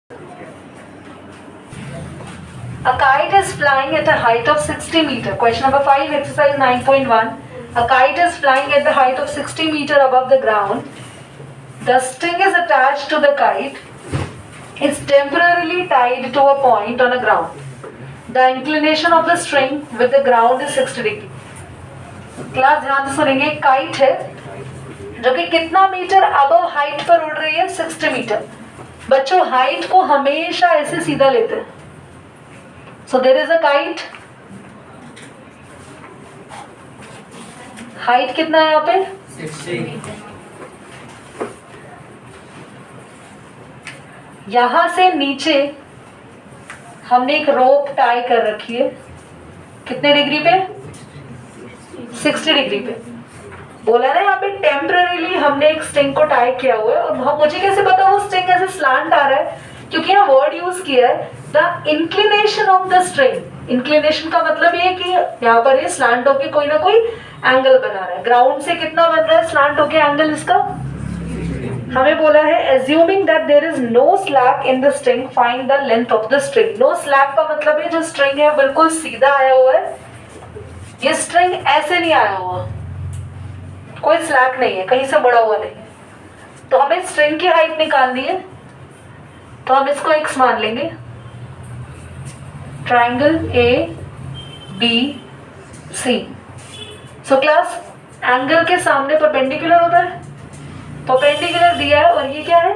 A kite is flying at a height of 60 meter. Question number 5, exercise 9.1. A kite is flying at the height of 60 meter above the ground. The string is attached to the kite. It's temporarily tied to a point on the ground. The inclination of the string with the ground is 60 degree. Class ध्यान से सुनेंगे. Kite है जो कि कितना metre above height पर उड़ रही है? 60 मीटर. बच्चों हाइट को हमेशा ऐसे सीधा लेते हैं. So there is a kite. Height कितना है यहाँ पे? 60. यहाँ से नीचे हमने एक रोप टाई कर रखी है. कितने डिग्री पे? 60 डिग्री पे. बोला ना यहाँ पे टेम्पररीली हमने एक स्ट्रिंग को टाई किया हुआ है. और मुझे कैसे पता वो स्ट्रिंग ऐसे स्लांट आ रहा है? क्योंकि यहाँ वर्ड यूज किया है the inclination of the string. Inclination का मतलब ये कि यहाँ पर ये स्लांट होके कोई ना कोई एंगल बना रहा है. ग्राउंड से कितना बन रहा है स्लांट होके एंगल इसका? हमें बोला है assuming that there is no slack in the string find the length of the string. No slack का मतलब है जो स्ट्रिंग है बिल्कुल सीधा आया हुआ है. ये स्ट्रिंग ऐसे नहीं आया हुआ, कोई स्लैक नहीं है, कहीं से बड़ा हुआ नहीं है. तो हमें स्ट्रिंग की हाइट निकालनी है, तो हम इसको x मान लेंगे. Triangle A B C. So class angle के सामने परपेंडिकुलर होता है. परपेंडिकुलर दिया है और ये क्या है?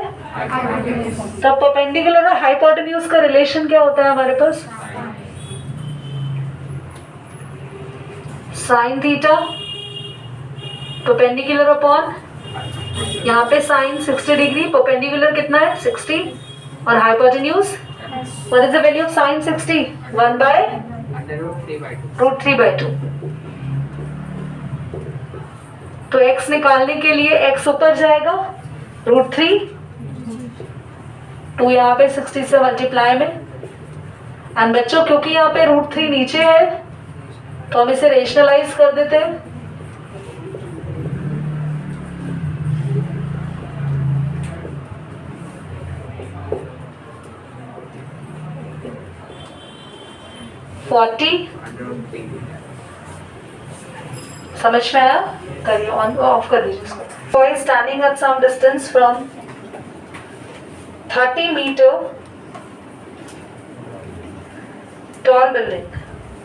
तब परपेंडिकुलर और हाइपोटेन्यूज का रिलेशन क्या होता है हमारे पास? साइन थीटा परपेंडिकुलर अपॉन यहाँ पे साइन 60 डिग्री. परपेंडिकुलर कितना है? 60 और hypotenuse what is the value of sine 60? 1/√3/2. तो x निकालने के लिए x ऊपर जाएगा √3, 2 यहाँ पे 60 से मल्टीप्लाई में. एंड बच्चों क्योंकि यहाँ पे √3 नीचे है तो हम इसे रेशनलाइज कर देते हैं. समझ में आया? करिए ऑन ऑफ कर दीजिए इसको. Boy standing at some distance from 30 metre tall building.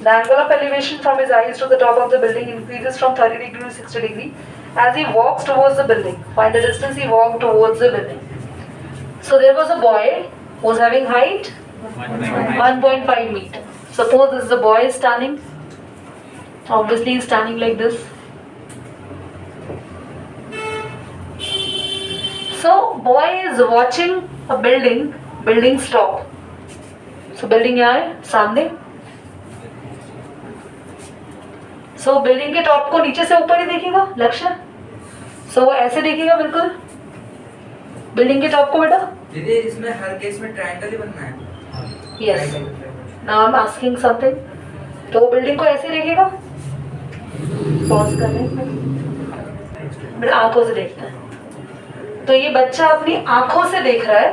The angle of elevation from his eyes to the top of the building increases from 30 degree to 60 degree as he walks towards the building. Find the distance he walked towards the building. So there was a boy who was having height 1.5 meter. Suppose this is the boy standing. Obviously he is standing like this. So boy is watching a building's top. So building यहाँ है सामने. So building के top को नीचे से ऊपर ही देखेगा लक्ष्य. So वो ऐसे देखेगा बिल्कुल बिल्डिंग के टॉप को. बेटा दीदी इसमें हर केस में ट्रायंगल ही बनना है. Yes. Now I am asking something. तो वो बिल्डिंग को ऐसे देखेगा. पॉज कर लें. बेटा आंखों से देखता है. तो ये बच्चा अपनी आंखों से देख रहा है,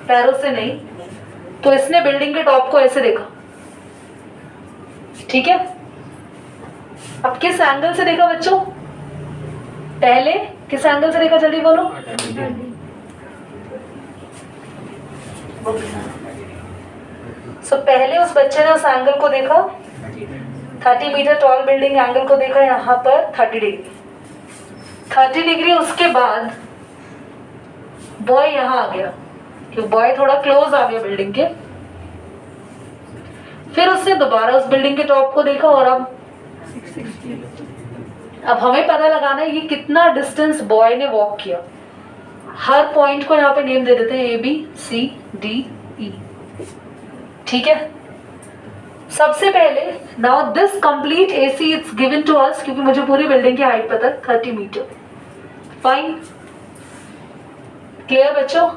पैरों से नहीं. तो इसने बिल्डिंग के टॉप को ऐसे देखा. ठीक है. अब किस एंगल से देखा बच्चों? पहले किस एंगल से देखा? जल्दी बोलो. सो पहले उस बच्चे ने उस एंगल को देखा 30 मीटर टॉल बिल्डिंग एंगल को देखा यहाँ पर 30 डिग्री. 30 डिग्री उसके बाद बॉय यहाँ आ गया क्योंकि बॉय थोड़ा क्लोज आ गया बिल्डिंग के. फिर उसने दोबारा उस बिल्डिंग के टॉप को देखा और अब हमें पता लगाना है ये कितना डिस्टेंस बॉय ने वॉक किया. हर पॉइंट को यहाँ पे नेम दे देते हैं A B C D E. ठीक है. सबसे पहले now this complete AC it's given to us क्योंकि मुझे पूरी बिल्डिंग की हाइट पता है 30 मीटर. फाइन. क्लियर बच्चों?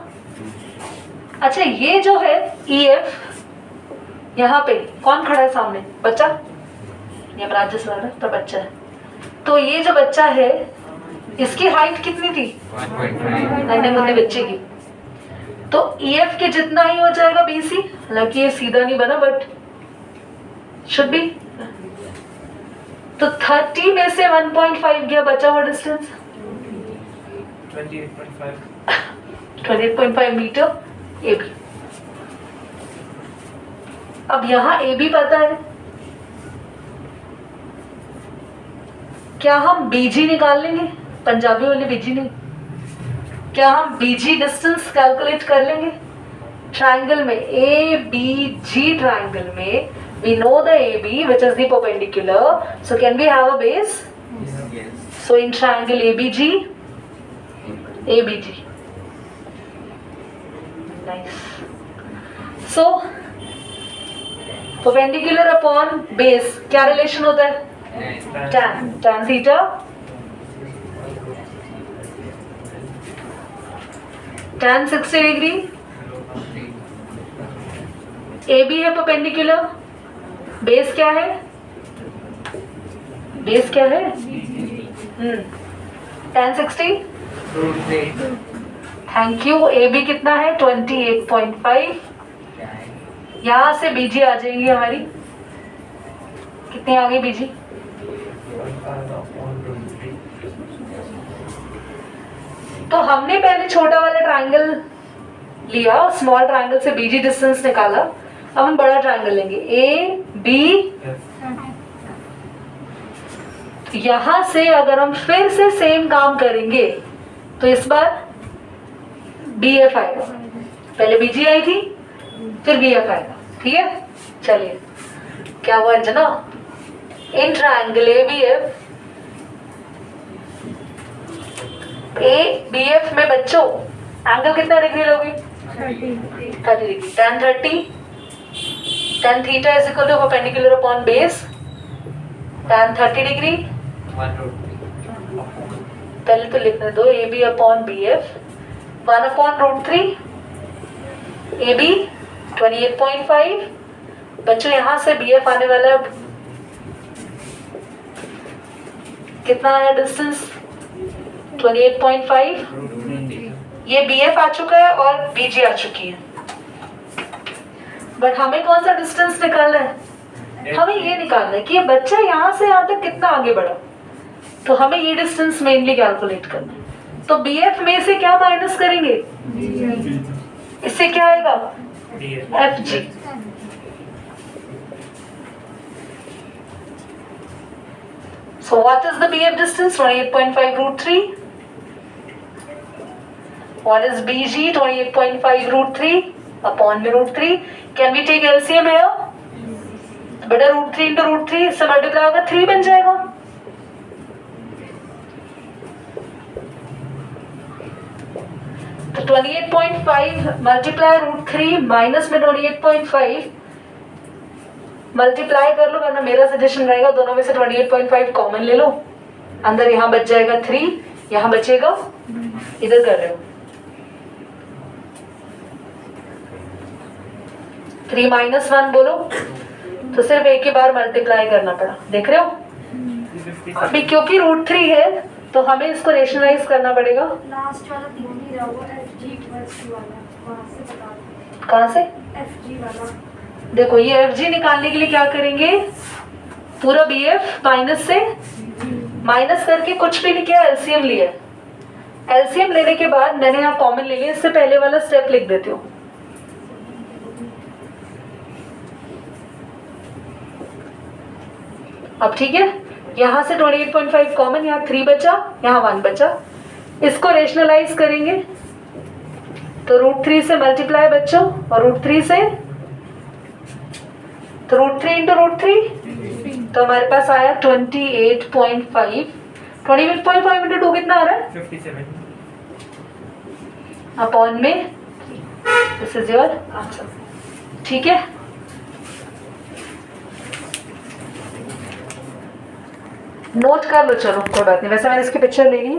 अच्छा ये जो है EF यहाँ पे कौन खड़ा है सामने? बच्चा. ये राजेश वाला तो बच्चा है. तो ये जो बच्चा है इसकी हाइट कितनी थी? 1.5. नन्हे मुन्ने बच्चे की. तो EF के जितना ही हो जाएगा BC, हालांकि ये सीधा नहीं बना बट शुड बी। तो 30 में से 1.5 गया, बचा हुआ डिस्टेंस 28.5 मीटर AB। अब यहाँ AB पता है, क्या हम BG निकाल लेंगे? पंजाबी वाली BG नहीं, क्या हम BG डिस्टेंस कैलकुलेट कर लेंगे? ट्राइंगल में ABG ट्राइंगल में we know the AB which is the perpendicular, so can we have a base? Yes. So in triangle ABG, nice. So perpendicular upon base क्या relation होता है? tan theta tan 60 degree. AB है perpendicular, base क्या है? Base क्या है? tan 60, thank you. AB कितना है? 28.5। यहाँ से BG आ जाएंगी हमारी, कितनी आ गई BG? तो हमने पहले छोटा वाला ट्राइंगल लिया, स्मॉल ट्राइंगल से BG डिस्टेंस निकाला, अब हम बड़ा ट्राइंगल लेंगे AB। यहां से अगर हम फिर से सेम काम करेंगे तो इस बार BF आएगा, पहले BG आई थी फिर BF आएगा, ठीक है। चलिए क्या हुआ अंजना, इन ट्राइंगल ABF में बच्चों एंगल कितना डिग्री लोगे? 30 degree. tan 30, tan theta is equal to perpendicular upon base tan 30 degree. पहले तो लिखने दो AB upon BF 1 upon √3, AB 28.5। बच्चों यहाँ से BF आने वाला है, कितना है डिस्टेंस? 28.5। ये BF आ चुका है और BG आ चुकी है, बट हमें कौन सा डिस्टेंस निकालना है? हमें ये निकालना है कि ये बच्चा यहाँ से यहाँ तक कितना आगे बढ़ा, तो हमें ये डिस्टेंस मेनली कैलकुलेट करना है। तो BF में से क्या माइनस करेंगे? इससे क्या आएगा? FG। So what is the BF distance? 28.5 √3. What is BG? 28.5 √3 upon √3. Can we take LCM here? बेटा √3 into √3 इससे मल्टीप्लाई होगा 3 बन जाएगा। तो 28.5 मल्टीप्लाई √3 माइनस में 28.5 मल्टीप्लाई कर लो, वरना मेरा सजेशन रहेगा दोनों में से 28.5 कॉमन ले लो, अंदर यहाँ बच जाएगा 3, यहाँ बचेगा, इधर कर रहे हो 3 - 1 बोलो, तो सिर्फ एक ही बार मल्टीप्लाई करना पड़ा, देख रहे हो। अभी क्योंकि √3 है तो हमें इसको रेशनलाइज करना पड़ेगा। लास्ट वाला 3 ही रहा वो FG वाला, वहां से बता दो। कहाँ से? FG वाला। देखो ये FG निकालने के लिए क्या करेंगे, पूरा BF माइनस से माइनस करके कुछ भी नहीं किया, LCM लिया। LCM लेने के बाद मैंने यहाँ कॉमन ले लिया, इससे पहले वाला स्टेप लिख देती हूँ। अब ठीक है, यहाँ से 28.5 कॉमन, यहाँ 3 बचा, यहाँ 1 बचा, इसको रेशनलाइज करेंगे तो √3 से मल्टीप्लाई बच्चों, और √3 से तो √3 into √3 तो हमारे पास आया 28.5। 28.5 into 2 कितना आ रहा है? 57 अपॉन में, दिस इज योर आंसर, ठीक है। नोट कर लो, चलो कोई बात नहीं, वैसे मैंने इसकी पिक्चर ले ली है।